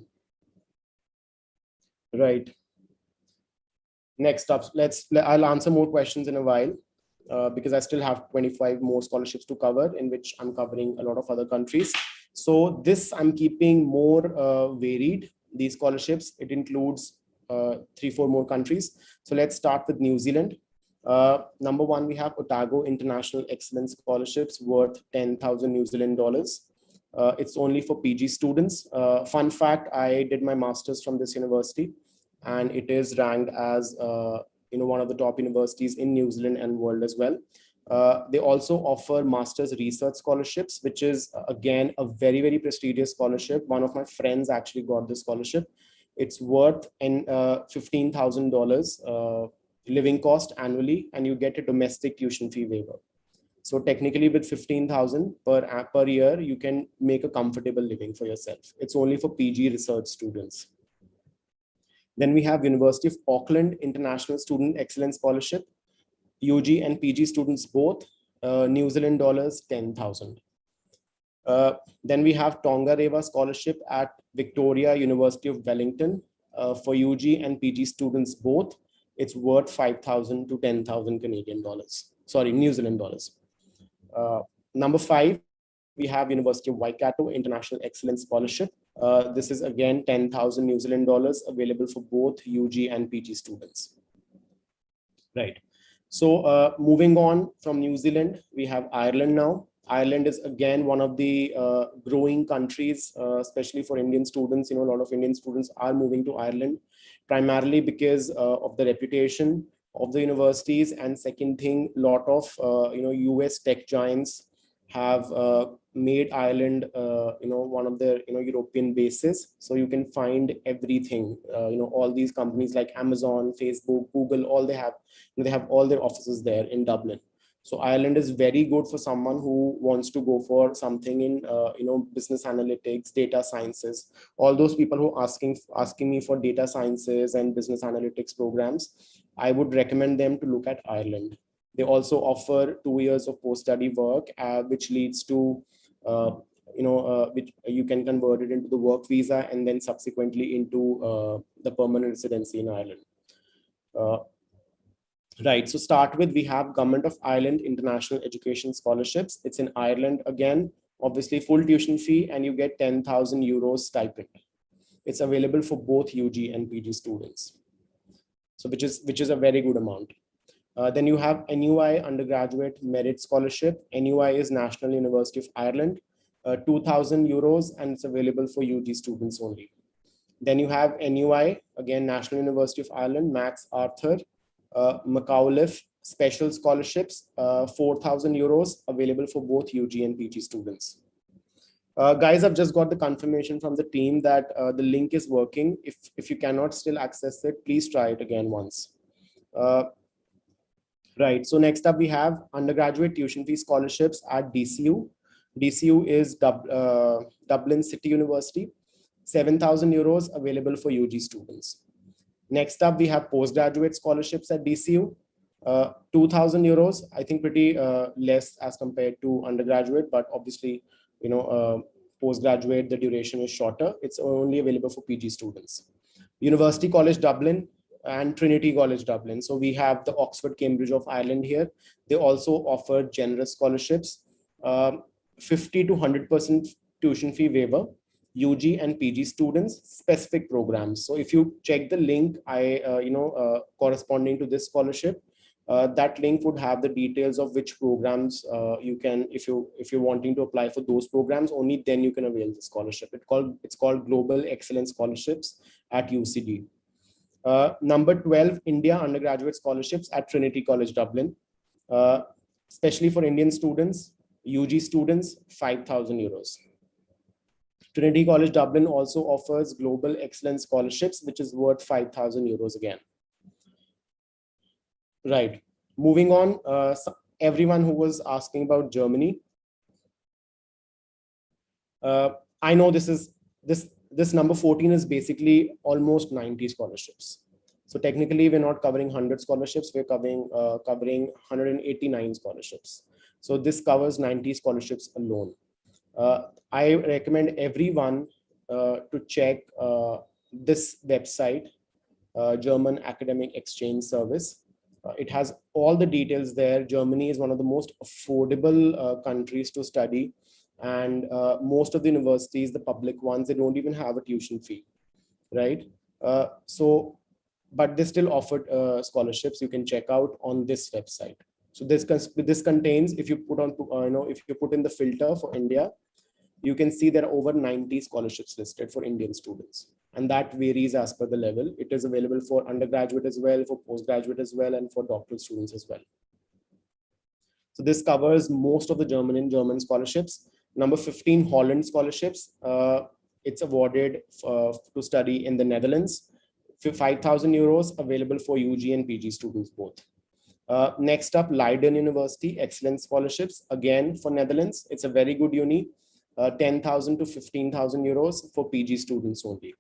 Right. Next up, I'll answer more questions in a while because I still have 25 more scholarships to cover, in which I'm covering a lot of other countries. So this I'm keeping more varied. These scholarships, it includes 3-4 more countries. So let's start with New Zealand. Number one, we have Otago International Excellence Scholarships worth 10,000 New Zealand dollars. It's only for PG students. Fun fact, I did my master's from this university, and it is ranked as one of the top universities in New Zealand and world as well. They also offer master's research scholarships, which is again a very, very prestigious scholarship. One of my friends actually got this scholarship. It's worth $15,000 living cost annually, and you get a domestic tuition fee waiver. So technically with 15,000 per year, you can make a comfortable living for yourself. It's only for PG research students. Then we have University of Auckland International Student Excellence Scholarship, UG and PG students both, New Zealand dollars 10,000. Then we have Tongareva Scholarship at Victoria University of Wellington for UG and PG students both. It's worth 5,000 to 10,000 Canadian dollars. Sorry, New Zealand dollars. Number 5, we have University of Waikato International Excellence Scholarship. This is again 10,000 New Zealand dollars available for both UG and PG students. Right. So moving on from New Zealand, we have Ireland now. Ireland is again one of the growing countries, especially for Indian students. A lot of Indian students are moving to Ireland, primarily because of the reputation of the universities, and second thing, a lot of US tech giants have made Ireland one of their European bases. So you can find everything. All these companies like Amazon, Facebook, Google, all they have all their offices there in Dublin. So Ireland is very good for someone who wants to go for something in business analytics, data sciences. All those people who are asking me for data sciences and business analytics programs, I would recommend them to look at Ireland. They also offer 2 years of post-study work, which leads to which you can convert it into the work visa and then subsequently into the permanent residency in Ireland. Right, so start with, we have Government of Ireland International Education Scholarships. It's in Ireland again, obviously full tuition fee, and you get 10,000 euros stipend. It's available for both UG and PG students. So which is a very good amount. Then you have NUI Undergraduate Merit Scholarship. NUI is National University of Ireland, 2,000 euros, and it's available for UG students only. Then you have NUI, again, National University of Ireland, Max Arthur, Macauliffe Special Scholarships, 4,000 euros, available for both UG and PG students. Guys, I've just got the confirmation from the team that the link is working. If you cannot still access it, please try it again once. Right, so next up we have undergraduate tuition fee scholarships at DCU. DCU is Dublin City University, 7,000 euros available for UG students. Next up, we have postgraduate scholarships at DCU, 2,000 euros, I think pretty less as compared to undergraduate, but obviously, postgraduate, the duration is shorter. It's only available for PG students. University College Dublin and Trinity College Dublin. So we have the Oxford Cambridge of Ireland here. They also offer generous scholarships, 50 to 100% tuition fee waiver, UG and PG students, specific programs. So if you check the link, corresponding to this scholarship, that link would have the details of which programs you can, if you're wanting to apply for those programs, only then you can avail the scholarship. It's called Global Excellence Scholarships at UCD. Number 12, India undergraduate scholarships at Trinity College, Dublin, especially for Indian students, UG students, 5,000 euros. Trinity College, Dublin also offers Global Excellence Scholarships, which is worth 5,000 euros again. Right. Moving on, everyone who was asking about Germany. I know this number 14 is basically almost 90 scholarships. So technically, we're not covering 100 scholarships. We're covering 189 scholarships. So this covers 90 scholarships alone. I recommend everyone to check this website, German Academic Exchange Service. It has all the details there. Germany is one of the most affordable countries to study. And most of the universities, the public ones, they don't even have a tuition fee, right? But they still offer scholarships. You can check out on this website. So this contains, if you put on, if you put in the filter for India, you can see there are over 90 scholarships listed for Indian students. And that varies as per the level. It is available for undergraduate as well, for postgraduate as well, and for doctoral students as well. So this covers most of the German scholarships. Number 15, Holland Scholarships. It's awarded to study in the Netherlands. 5,000 euros available for UG and PG students both. Next up, Leiden University, Excellence Scholarships, again for Netherlands. It's a very good uni, 10,000 to 15,000 euros for PG students only.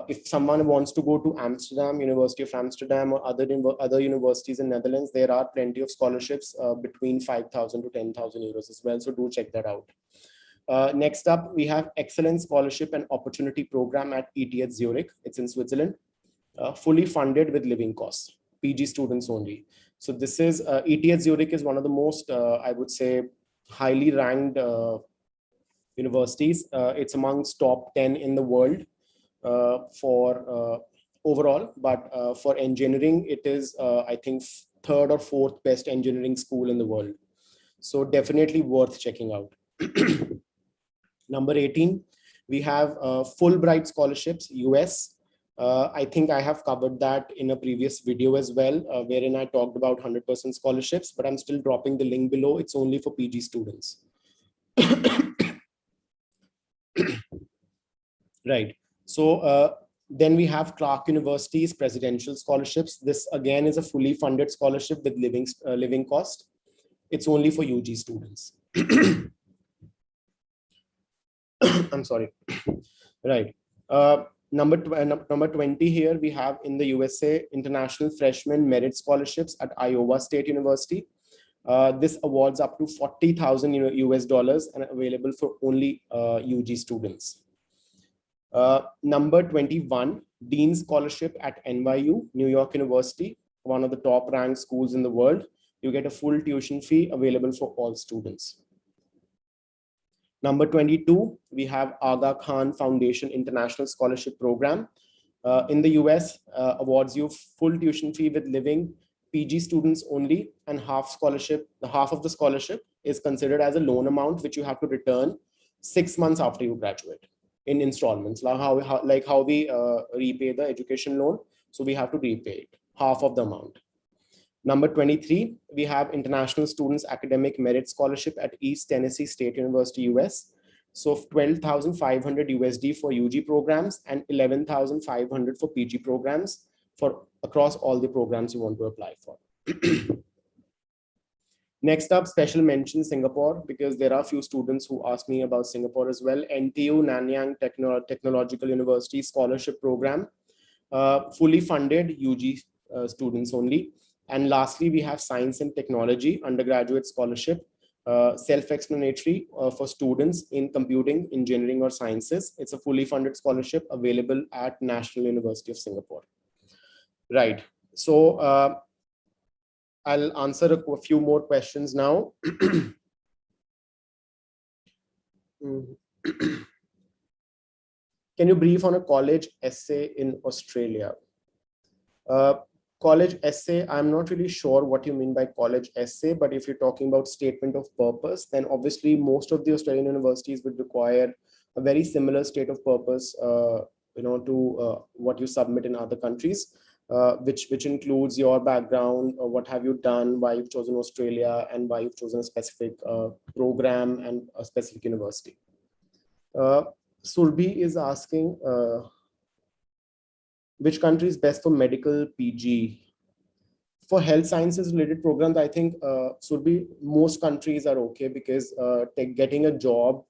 If someone wants to go to Amsterdam, University of Amsterdam, or other universities in Netherlands, there are plenty of scholarships between 5,000 to 10,000 euros as well. So do check that out. Next up, we have Excellence Scholarship and Opportunity Program at ETH Zurich. It's in Switzerland, fully funded with living costs, PG students only. So this is ETH Zurich is one of the most, I would say, highly ranked universities. It's amongst top 10 in the world for overall, but for engineering, it is, I think, third or fourth best engineering school in the world. So definitely worth checking out. Number 18, we have Fulbright scholarships, US. I think I have covered that in a previous video as well, wherein I talked about 100% scholarships, but I'm still dropping the link below. It's only for PG students. Right. So then we have Clark University's presidential scholarships. This again is a fully funded scholarship with living cost. It's only for UG students. I'm sorry. Right. Number 20 here, we have in the USA, International Freshman Merit Scholarships at Iowa State University. This awards up to 40,000 US dollars and available for only UG students. Number 21, Dean Scholarship at NYU, New York University, one of the top ranked schools in the world. You get a full tuition fee available for all students. Number 22, we have Aga Khan Foundation International Scholarship Program. In the US, awards you full tuition fee with living, PG students only, and half of the scholarship is considered as a loan amount, which you have to return 6 months after you graduate in installments, like how we repay the education loan. So we have to repay it, half of the amount. Number 23, we have International Students Academic Merit Scholarship at East Tennessee State University, US. So 12,500 USD for UG programs and 11,500 for PG programs for across all the programs you want to apply for. Next up, special mention Singapore, because there are a few students who ask me about Singapore as well. NTU Nanyang Technological University Scholarship Program, fully funded UG students only. And lastly, we have Science and Technology Undergraduate Scholarship, self-explanatory for students in computing, engineering, or sciences. It's a fully funded scholarship available at National University of Singapore. Right. So I'll answer a few more questions now. Can you brief on a college essay in Australia? College essay, I'm not really sure what you mean by college essay, but if you're talking about statement of purpose, then obviously most of the Australian universities would require a very similar state of purpose what you submit in other countries, which includes your background, what have you done, why you've chosen Australia, and why you've chosen a specific program and a specific university. Surbhi is asking, which country is best for medical PG? For health sciences related programs, I think most countries are okay, because getting a job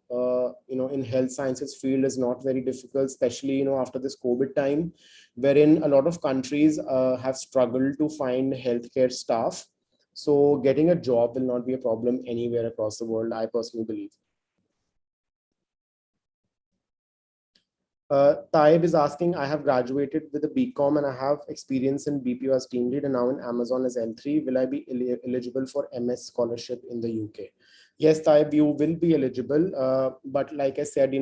in health sciences field is not very difficult, especially after this COVID time, wherein a lot of countries have struggled to find healthcare staff. So getting a job will not be a problem anywhere across the world, I personally believe. Taib is asking, I have graduated with a BCom and I have experience in BPO as team lead and now in Amazon as L3. Will I be eligible for MS scholarship in the UK? Yes, Taib, you will be eligible. But like I said,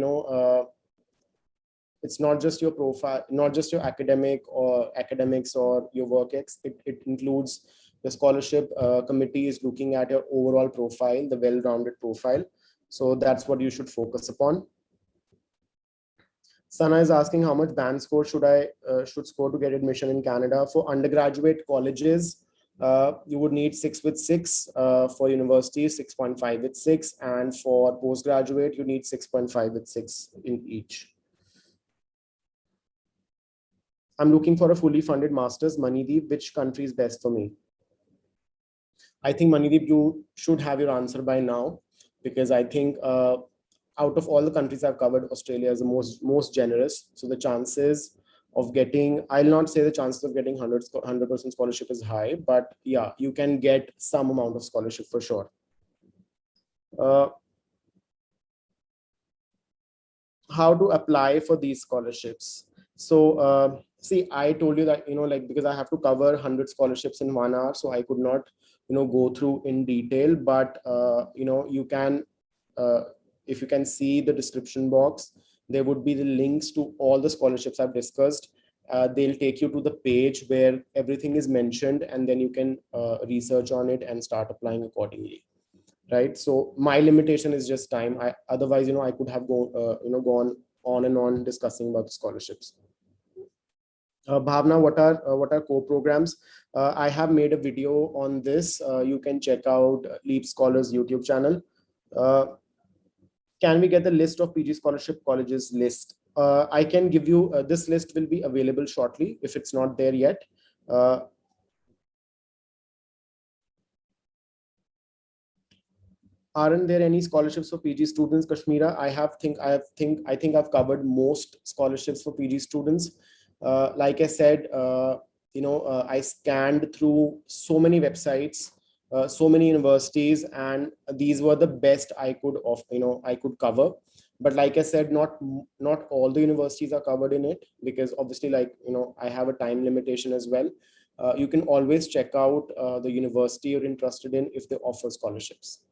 it's not just your profile, not just your academics or your work ex. It includes the scholarship committee is looking at your overall profile, the well-rounded profile. So that's what you should focus upon. Sana is asking how much band score should I score to get admission in Canada. For undergraduate colleges, you would need 6 with 6. For university, 6.5 with 6, and for postgraduate, you need 6.5 with 6 in each. I'm looking for a fully funded master's. Manideep, which country is best for me? I think Manideep, you should have your answer by now, because I think out of all the countries I've covered, Australia is the most generous. So the chances of getting, I'll not say the chances of getting 100% scholarship is high, but yeah, you can get some amount of scholarship for sure. How to apply for these scholarships? So see, I told you that, because I have to cover 100 scholarships in 1 hour, so I could not, go through in detail, but you can, if you can see the description box, there would be the links to all the scholarships I've discussed. They'll take you to the page where everything is mentioned, and then you can research on it and start applying accordingly. Right. So my limitation is just time. Otherwise, I could have gone on and on discussing about the scholarships. Bhavna, what are core programs? I have made a video on this. You can check out Leap Scholars YouTube channel. Can we get the list of PG scholarship colleges list? I can give you, this list will be available shortly if it's not there yet. Aren't there any scholarships for PG students, Kashmira? I think I've covered most scholarships for PG students. Like I said, I scanned through so many websites, so many universities, and these were the best I could cover. But like I said, not all the universities are covered in it, because obviously, I have a time limitation as well. You can always check out the university you're interested in if they offer scholarships,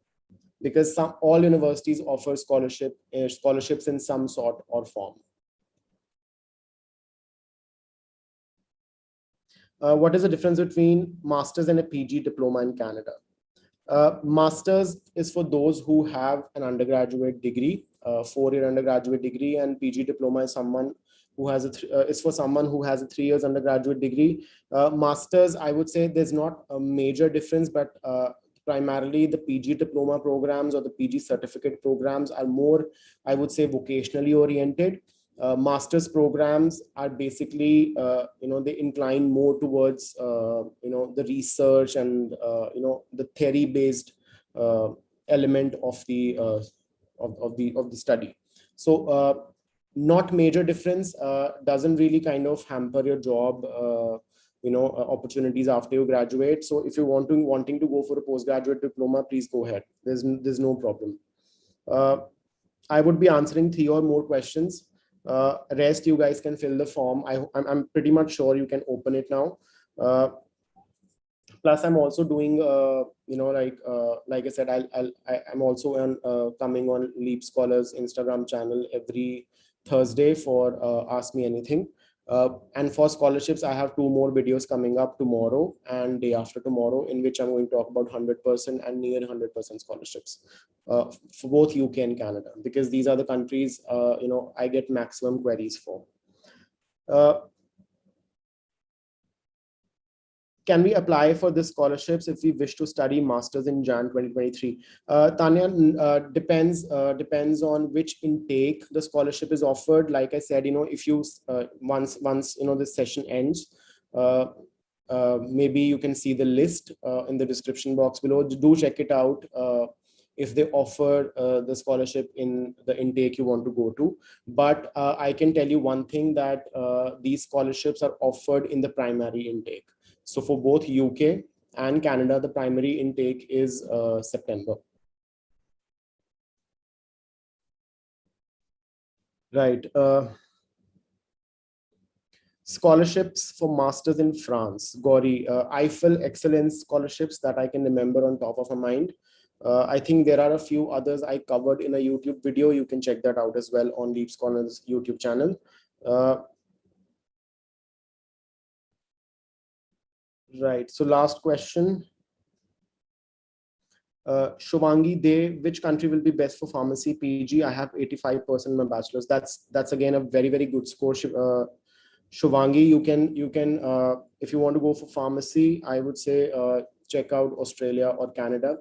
because all universities offer scholarships in some sort or form. What is the difference between master's and a PG diploma in Canada? Master's is for those who have an undergraduate degree, 4-year undergraduate degree, and PG diploma is someone who has is for someone who has a 3 years undergraduate degree. Master's, I would say there's not a major difference, but primarily the PG diploma programs or the PG certificate programs are more, I would say, vocationally oriented. Master's programs are basically, they incline more towards, the research and, the theory-based element of the study. So not major difference, doesn't really kind of hamper your job, opportunities after you graduate. So if you're wanting to go for a postgraduate diploma, please go ahead. There's no problem. I would be answering 3 or more questions. Rest you guys can fill the form. I'm pretty much sure you can open it now. Plus I'm also doing like I said, I'm also coming on Leap Scholars Instagram channel every Thursday for Ask Me Anything. And for scholarships, I have 2 more videos coming up tomorrow and day after tomorrow, in which I'm going to talk about 100% and near 100% scholarships for both UK and Canada, because these are the countries I get maximum queries for. Can we apply for the scholarships if we wish to study masters in Jan 2023? Tanya, depends on which intake the scholarship is offered. Like I said, if you once this session ends, maybe you can see the list in the description box below. Do check it out if they offer the scholarship in the intake you want to go to. But I can tell you one thing, that these scholarships are offered in the primary intake. So for both UK and Canada, the primary intake is September. Right. Scholarships for masters in France. Gauri, Eiffel Excellence scholarships that I can remember on top of my mind. I think there are a few others I covered in a YouTube video. You can check that out as well on Leap Scholars YouTube channel. Right. So last question. Shovangi De, which country will be best for pharmacy PG? I have 85% in my bachelor's. That's again a very, very good score. Shovangi, you can if you want to go for pharmacy, I would say check out Australia or Canada.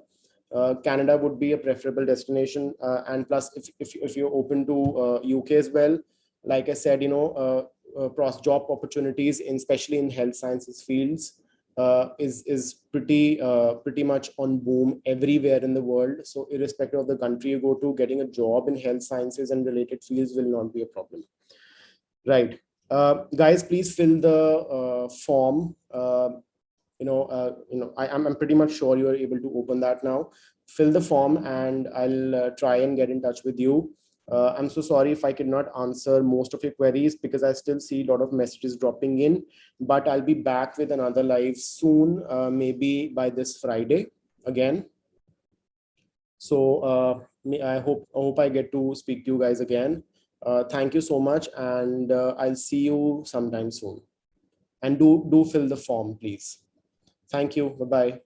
Canada would be a preferable destination, and plus if you're open to UK as well, like I said, job opportunities, especially in health sciences fields, is pretty much on boom everywhere in the world. So irrespective of the country you go to, getting a job in health sciences and related fields will not be a problem. Right. Guys, please fill the form. I'm pretty much sure you are able to open that now. Fill the form and I'll try and get in touch with you. I'm so sorry if I could not answer most of your queries, because I still see a lot of messages dropping in, but I'll be back with another live soon, maybe by this Friday again. So I hope I get to speak to you guys again. Thank you so much, and I'll see you sometime soon. And do fill the form, please. Thank you. Bye-bye.